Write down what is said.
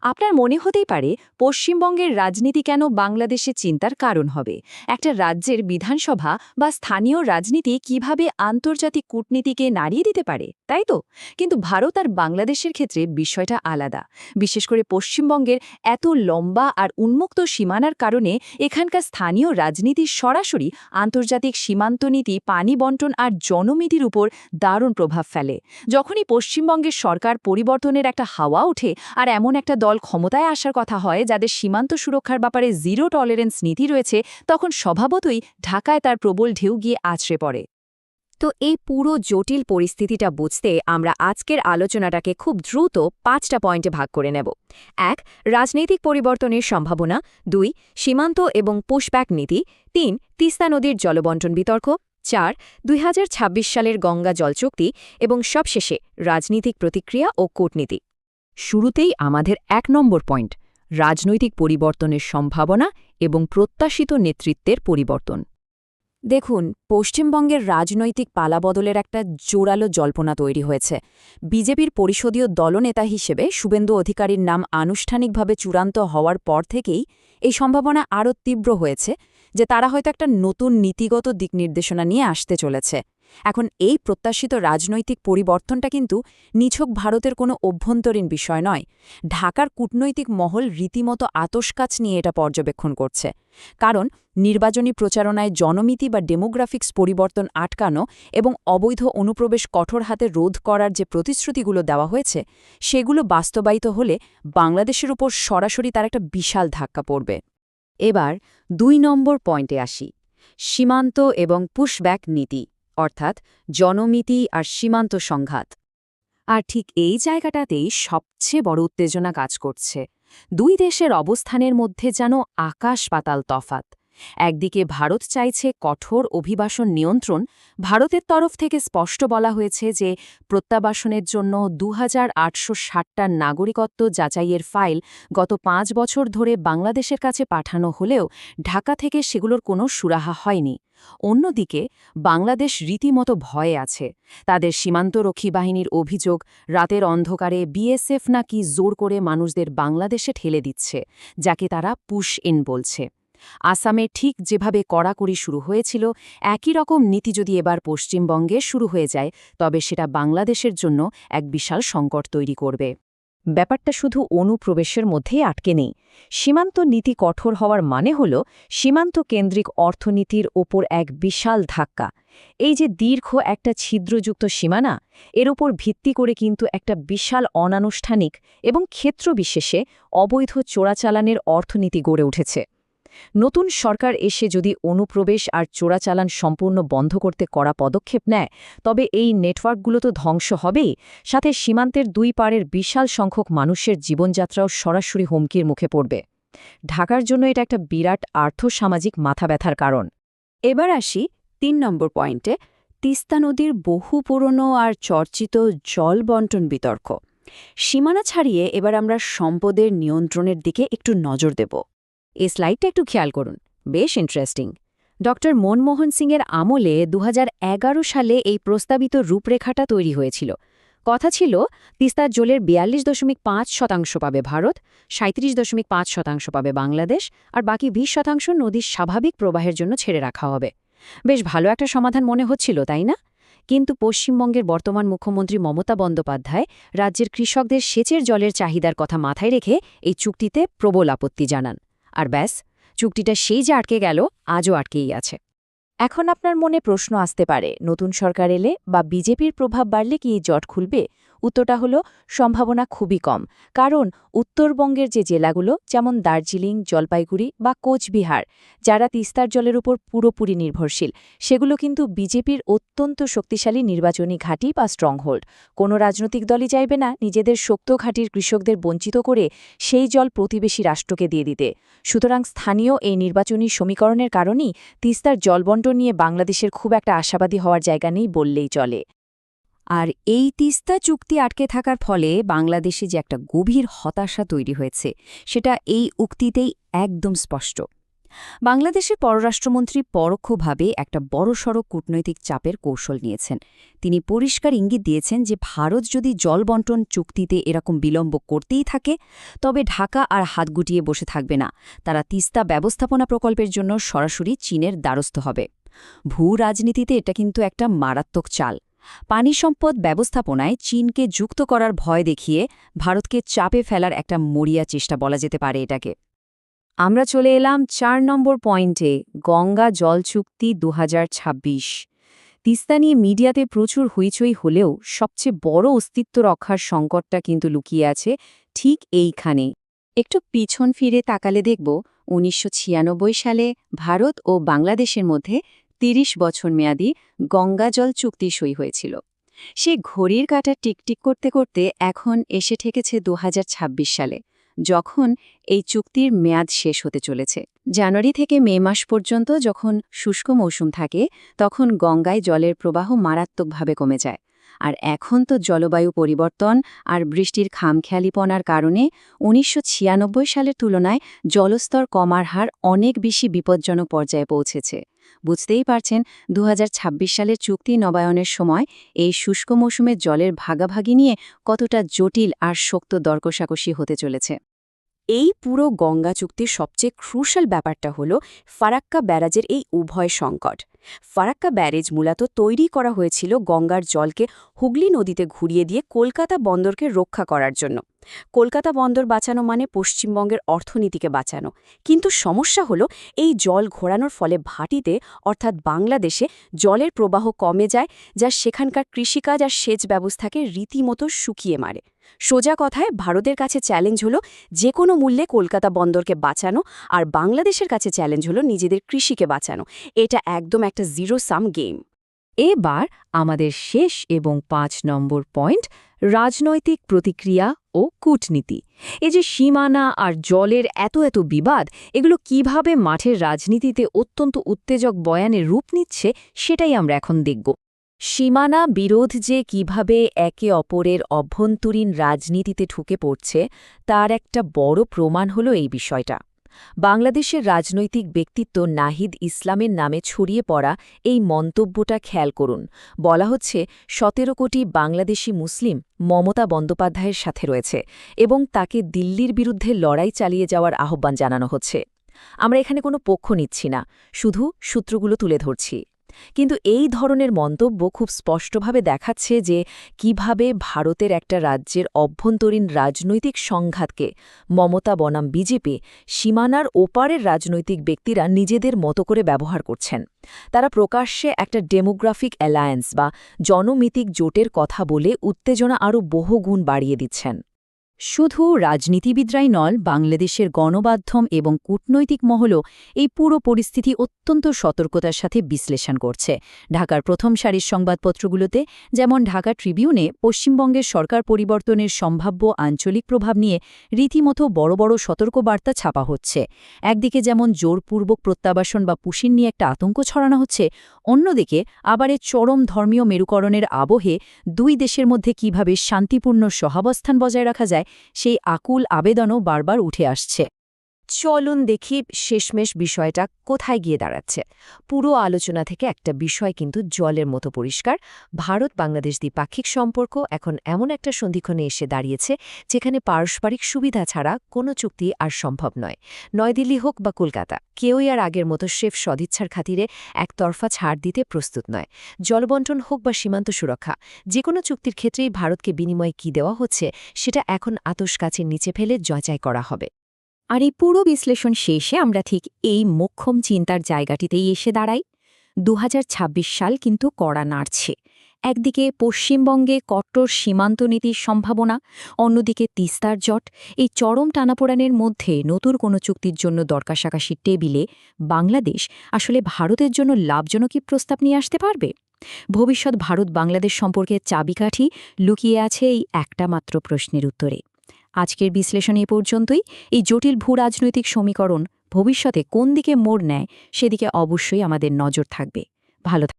আপনার মনে হতেই পারে পশ্চিমবঙ্গের রাজনীতি কেন বাংলাদেশে চিন্তার কারণ হবে। একটা রাজ্যের বিধানসভা বা স্থানীয় রাজনীতি কিভাবে আন্তর্জাতিক কূটনীতিকে নাড়িয়ে দিতে পারে, তাই তো? কিন্তু ভারত আর বাংলাদেশের ক্ষেত্রে বিষয়টা আলাদা। বিশেষ করে পশ্চিমবঙ্গের এত লম্বা আর উন্মুক্ত সীমানার কারণে এখানকার স্থানীয় রাজনীতি সরাসরি আন্তর্জাতিক সীমান্ত নীতি, পানি বন্টন আর জনমিতির উপর দারুণ প্রভাব ফেলে। যখনই পশ্চিমবঙ্গের সরকার পরিবর্তনের একটা হাওয়া ওঠে আর এমন একটা দল ক্ষমতায় আসার কথা হয় যাদের সীমান্ত সুরক্ষার ব্যাপারে জিরো টলারেন্স নীতি রয়েছে, তখন স্বভাবতই ঢাকায় তার প্রবল ঢেউ গিয়ে আছড়ে পড়ে। তো এই পুরো জটিল পরিস্থিতিটা বুঝতে আমরা আজকের আলোচনাটাকে খুব দ্রুত ৫টা পয়েন্টে ভাগ করে নেব। ১. রাজনৈতিক পরিবর্তনের সম্ভাবনা। ২. সীমান্ত এবং পুশব্যাক নীতি। ৩. তিস্তা নদীর জলবন্টন বিতর্ক। ৪. ২০২৬ সালের গঙ্গা জল চুক্তি। এবং সবশেষে রাজনৈতিক প্রতিক্রিয়া ও কূটনীতি। শুরুতেই আমাদের ১ নম্বর পয়েন্ট, রাজনৈতিক পরিবর্তনের সম্ভাবনা এবং প্রত্যাশিত নেতৃত্বের পরিবর্তন। দেখুন, পশ্চিমবঙ্গের রাজনৈতিক পালাবদলের একটা জোরালো জল্পনা তৈরি হয়েছে। বিজেপির পরিষদীয় দলনেতা হিসেবে শুভেন্দু অধিকারীর নাম আনুষ্ঠানিকভাবে চূড়ান্ত হওয়ার পর থেকেই এই সম্ভাবনা আরও তীব্র হয়েছে যে তারা হয়তো একটা নতুন নীতিগত দিক নির্দেশনা নিয়ে আসতে চলেছে। এখন এই প্রত্যাশিত রাজনৈতিক পরিবর্তনটা কিন্তু নিছক ভারতের কোনো অভ্যন্তরীণ বিষয় নয়। ঢাকার কূটনৈতিক মহল রীতিমতো আতশকাচ নিয়ে এটা পর্যবেক্ষণ করছে। কারণ নির্বাচনী প্রচারণায় জনমিতি বা ডেমোগ্রাফিক্স পরিবর্তন আটকানো এবং অবৈধ অনুপ্রবেশ কঠোর হাতে রোধ করার যে প্রতিশ্রুতিগুলো দেওয়া হয়েছে, সেগুলো বাস্তবায়িত হলে বাংলাদেশের উপর সরাসরি তার একটা বিশাল ধাক্কা পড়বে। এবার ২ নম্বর পয়েন্টে আসি, সীমান্ত এবং পুশব্যাক নীতি, অর্থাৎ জনমিতি আর সীমান্ত সংঘাত। আর ঠিক এই জায়গাটাতেই সবচেয়ে বড় উত্তেজনা কাজ করছে। দুই দেশের অবস্থানের মধ্যে যেন আকাশ পাতাল তফাত। একদিকে ভারত চাইছে কঠোর অভিবাসন নিয়ন্ত্রণ। ভারতের তরফ থেকে স্পষ্ট বলা হয়েছে যে প্রত্যাবাসনের জন্য ২৮৬০টা নাগরিকত্ব যাচাইয়ের ফাইল গত ৫ বছর ধরে বাংলাদেশের কাছে পাঠানো হলেও ঢাকা থেকে সেগুলোর কোনো সুরাহা হয়নি। অন্যদিকে বাংলাদেশ রীতিমতো ভয়ে আছে। তাদের সীমান্তরক্ষী বাহিনীর অভিযোগ, রাতের অন্ধকারে বিএসএফ নাকি জোর করে মানুষদের বাংলাদেশে ঠেলে দিচ্ছে, যাকে তারা পুশ ইন বলছে। আসামে ঠিক যেভাবে কড়াকড়ি শুরু হয়েছিল, একই রকম নীতি যদি এবার পশ্চিমবঙ্গে শুরু হয়ে যায়, তবে সেটা বাংলাদেশের জন্য এক বিশাল সংকট তৈরি করবে। ব্যাপারটা শুধু অনুপ্রবেশের মধ্যেই আটকে নেই। সীমান্ত নীতি কঠোর হওয়ার মানে হল সীমান্ত কেন্দ্রিক অর্থনীতির ওপর এক বিশাল ধাক্কা। এই যে দীর্ঘ একটা ছিদ্রযুক্ত সীমানা, এর ওপর ভিত্তি করে কিন্তু একটা বিশাল অনানুষ্ঠানিক এবং ক্ষেত্রবিশেষে অবৈধ চোরাচালানের অর্থনীতি গড়ে উঠেছে। নতুন সরকার এসে যদি অনুপ্রবেশ আর চোরাচালান সম্পূর্ণ বন্ধ করতে কড়া পদক্ষেপ নেয়, তবে এই নেটওয়ার্কগুলো তো ধ্বংস হবেই, সাথে সীমান্তের দুই পাড়ের বিশাল সংখ্যক মানুষের জীবনযাত্রাও সরাসরি হুমকির মুখে পড়বে। ঢাকার জন্য এটা একটা বিরাট আর্থসামাজিক মাথাব্যথার কারণ। এবার আসি ৩ নম্বর পয়েন্টে, তিস্তা নদীর বহু পুরনো আর চর্চিত জল বন্টন বিতর্ক। সীমানা ছাড়িয়ে এবার আমরা সম্পদের নিয়ন্ত্রণের দিকে একটু নজর দেব। এই স্লাইডটা একটু খেয়াল করুন, বেশ ইন্টারেস্টিং। ড মনমোহন সিংয়ের আমলে ২০১১ সালে এই প্রস্তাবিত রূপরেখাটা তৈরি হয়েছিল। কথা ছিল তিস্তার জলের ৪২.৫% পাবে ভারত, ৩৭.৫% পাবে বাংলাদেশ, আর বাকি ২০% নদীর স্বাভাবিক প্রবাহের জন্য ছেড়ে রাখা হবে। বেশ ভালো একটা সমাধান মনে হচ্ছিল, তাই না? কিন্তু পশ্চিমবঙ্গের বর্তমান মুখ্যমন্ত্রী মমতা বন্দ্যোপাধ্যায় রাজ্যের কৃষকদের সেচের জলের চাহিদার কথা মাথায় রেখে এই চুক্তিতে প্রবল আপত্তি জানান। আর ব্যাস, চুক্তিটা সেই যে আটকে গেল, আজও আটকেই আছে। এখন আপনার মনে প্রশ্ন আসতে পারে, নতুন সরকার এলে বা বিজেপির প্রভাব বাড়লে কি এই জট খুলবে? উত্তরটা হলো সম্ভাবনা খুবই কম। কারণ উত্তরবঙ্গের যে জেলাগুলো, যেমন দার্জিলিং, জলপাইগুড়ি বা কোচবিহার, যারা তিস্তার জলের উপর পুরোপুরি নির্ভরশীল, সেগুলো কিন্তু বিজেপির অত্যন্ত শক্তিশালী নির্বাচনী ঘাঁটি বা স্ট্রংহোল্ড। কোনো রাজনৈতিক দলই চাইবে না নিজেদের শক্ত ঘাঁটির কৃষকদের বঞ্চিত করে সেই জল প্রতিবেশী রাষ্ট্রকে দিয়ে দিতে। সুতরাং স্থানীয় এই নির্বাচনী সমীকরণের কারণেই তিস্তার জলবন্টন নিয়ে বাংলাদেশের খুব একটা আশাবাদী হওয়ার জায়গা নেই বললেই চলে। আর এই তিস্তা চুক্তি আটকে থাকার ফলে বাংলাদেশে যে একটা গভীর হতাশা তৈরি হয়েছে, সেটা এই উক্তিতেই একদম স্পষ্ট। বাংলাদেশের পররাষ্ট্রমন্ত্রী পরোক্ষভাবে একটা বড়সড় কূটনৈতিক চাপের কৌশল নিয়েছেন। তিনি পরিষ্কার ইঙ্গিত দিয়েছেন যে ভারত যদি জল বন্টন চুক্তিতে এরকম বিলম্ব করতেই থাকে, তবে ঢাকা আর হাত গুটিয়ে বসে থাকবে না। তারা তিস্তা ব্যবস্থাপনা প্রকল্পের জন্য সরাসরি চীনের দ্বারস্থ হবে। ভূ রাজনীতিতে এটা কিন্তু একটা মারাত্মক চাল। পানি সম্পদ ব্যবস্থাপনায় চীনকে যুক্ত করার ভয় দেখিয়ে ভারতকে চাপে ফেলার একটা মরিয়া চেষ্টা বলা যেতে পারে এটাকে। আমরা চলে এলাম ৪ নম্বর পয়েন্টে, গঙ্গা জল চুক্তি ২০২৬। তিস্তা নিয়ে মিডিয়াতে প্রচুর হইচই হলেও সবচেয়ে বড় অস্তিত্ব রক্ষার সংকটটা কিন্তু লুকিয়ে আছে ঠিক এইখানে। একটু পিছন ফিরে তাকালে দেখব ১৯৯৬ সালে ভারত ও বাংলাদেশের মধ্যে ৩০ বছর মেয়াদী গঙ্গা জল চুক্তি সই হয়েছিল। সে ঘড়ির কাঁটা টিকটিক করতে করতে এখন এসে ঠেকেছে ২০২৬ সালে, যখন এই চুক্তির মেয়াদ শেষ হতে চলেছে। জানুয়ারি থেকে মে মাস পর্যন্ত যখন শুষ্ক মৌসুম থাকে, তখন গঙ্গায় জলের প্রবাহ মারাত্মকভাবে কমে যায়। আর এখন তো জলবায়ু পরিবর্তন আর বৃষ্টির খামখেয়ালিপনার কারণে ১৯৯৬ সালের তুলনায় জলস্তর কমার হার অনেক বেশি বিপজ্জনক পর্যায়ে পৌঁছেছে। বুঝতেই পারছেন ২০২৬ সালের চুক্তি নবায়নের সময় এই শুষ্ক মৌসুমের জলের ভাগাভাগি নিয়ে কতটা জটিল আর শক্ত দরকষাকষি হতে চলেছে। এই পুরো গঙ্গা চুক্তির সবচেয়ে ক্রুশাল ব্যাপারটা হল ফারাক্কা ব্যারাজের এই উভয় সংকট। ফারাক্কা ব্যারেজ মূলত তৈরি করা হয়েছিল গঙ্গার জলকে হুগলি নদীতে ঘুরিয়ে দিয়ে কলকাতা বন্দরকে রক্ষা করার জন্য। কলকাতা বন্দর বাঁচানো মানে পশ্চিমবঙ্গের অর্থনীতিকে বাঁচানো। কিন্তু সমস্যা হলো এই জল ঘোরানোর ফলে ভাটিতে অর্থাৎ বাংলাদেশে জলের প্রবাহ কমে যায়, যা সেখানকার কৃষিকাজ আর সেচ ব্যবস্থাকে রীতিমতো শুকিয়ে মারে। সোজা কথায় ভারতের কাছে চ্যালেঞ্জ হলো যে কোনো মূল্যে কলকাতা বন্দরকে বাঁচানো, আর বাংলাদেশের কাছে চ্যালেঞ্জ হলো নিজেদের কৃষিকে বাঁচানো। এটা একদম একটা জিরো সাম গেম। এবার আমাদের শেষ এবং ৫ নম্বর পয়েন্ট, রাজনৈতিক প্রতিক্রিয়া ও কূটনীতি। এই যে সীমানা আর জলের এত বিবাদ, এগুলো কিভাবে মাঠের রাজনীতিতে অত্যন্ত উত্তেজক বয়ানে রূপ নিচ্ছে সেটাই আমরা এখন দেখব। সীমানা বিরোধ যে কিভাবে একে অপরের অভ্যন্তরীণ রাজনীতিতে ঢুকে পড়ছে, তার একটা বড় প্রমাণ হলো এই বিষয়টা। বাংলাদেশের রাজনৈতিক ব্যক্তিত্ব নাহিদ ইসলামের নামে ছড়িয়ে পড়া এই মন্তব্যটা খেয়াল করুন। বলা হচ্ছে ১৭ কোটি বাংলাদেশি মুসলিম মমতা বন্দ্যোপাধ্যায়ের সাথে রয়েছে এবং তাকে দিল্লির বিরুদ্ধে লড়াই চালিয়ে যাওয়ার আহ্বান জানানো হচ্ছে। আমরা এখানে কোনো পক্ষ নিচ্ছি না, শুধু সূত্রগুলো তুলে ধরছি। কিন্তু এই ধরনের মন্তব্য খুব স্পষ্টভাবে দেখাচ্ছে যে কিভাবে ভারতের একটা রাজ্যের অভ্যন্তরীণ রাজনৈতিক সংঘাতকে মমতা বনাম বিজেপি, সীমানার ওপারের রাজনৈতিক ব্যক্তিরা নিজেদের মতো করে ব্যবহার করছেন। তারা প্রকাশ্যে একটা ডেমোগ্রাফিক অ্যালায়েন্স বা জনমিতিক জোটের কথা বলে উত্তেজনা আরও বহুগুণ বাড়িয়ে দিচ্ছেন। শুধু রাজনীতিবিদরাই নয়, বাংলাদেশের গণমাধ্যম এবং কূটনৈতিক মহলও এই পুরো পরিস্থিতি অত্যন্ত সতর্কতার সাথে বিশ্লেষণ করছে। ঢাকার প্রথম সারির সংবাদপত্রগুলোতে, যেমন ঢাকা ট্রিবিউনে, পশ্চিমবঙ্গের সরকার পরিবর্তনের সম্ভাব্য আঞ্চলিক প্রভাব নিয়ে রীতিমতো বড় বড় সতর্কবার্তা ছাপা হচ্ছে। একদিকে যেমন জোরপূর্বক প্রত্যাবাসন বা পুশিন নিয়ে একটা আতঙ্ক ছড়ানো হচ্ছে, অন্যদিকে আবার এর চরম ধর্মীয় মেরুকরণের আবহে দুই দেশের মধ্যে কিভাবে শান্তিপূর্ণ সহাবস্থান বজায় রাখা যায় সেই আকুল আবেদনও বারবার উঠে আসছে। চলুন দেখি শেষমেশ বিষয়টা কোথায় গিয়ে দাঁড়াচ্ছে। পুরো আলোচনা থেকে একটা বিষয় কিন্তু জলের মতো পরিষ্কার। ভারত বাংলাদেশ দ্বিপাক্ষিক সম্পর্ক এখন এমন একটা সন্ধিক্ষণে এসে দাঁড়িয়েছে যেখানে পারস্পরিক সুবিধা ছাড়া কোনো চুক্তি আর সম্ভব নয়। নয়াদিল্লি হোক বা কলকাতা, কেউই আর আগের মতো স্রেফ সদিচ্ছার খাতিরে একতরফা ছাড় দিতে প্রস্তুত নয়। জলবন্টন হোক বা সীমান্ত সুরক্ষা, যে কোনো চুক্তির ক্ষেত্রেই ভারতকে বিনিময়ে কী দেওয়া হচ্ছে সেটা এখন আতশ কাছের নিচে ফেলে জয়জয় করা হবে। আর এই পুরো বিশ্লেষণ শেষে আমরা ঠিক এই মোক্ষম চিন্তার জায়গাটিতেই এসে দাঁড়াই। ২০২৬ সাল কিন্তু কড়া নাড়ছে। একদিকে পশ্চিমবঙ্গে কট্টর সীমান্ত নীতির সম্ভাবনা, অন্যদিকে তিস্তার জট। এই চরম টানাপোড়ানের মধ্যে নতুন কোনো চুক্তির জন্য দরকাশাকাশির টেবিলে বাংলাদেশ আসলে ভারতের জন্য লাভজনকী প্রস্তাব নিয়ে আসতে পারবে? ভবিষ্যৎ ভারত বাংলাদেশ সম্পর্কে চাবিকাঠি লুকিয়ে আছে এই একটা মাত্র প্রশ্নের উত্তরে। আজকের বিশ্লেষণ এ পর্যন্তই। এই জটিল ভূরাজনৈতিক সমীকরণ ভবিষ্যতে কোন দিকে মোড় নেয় সেদিকে অবশ্যই আমাদের নজর থাকবে। ভালো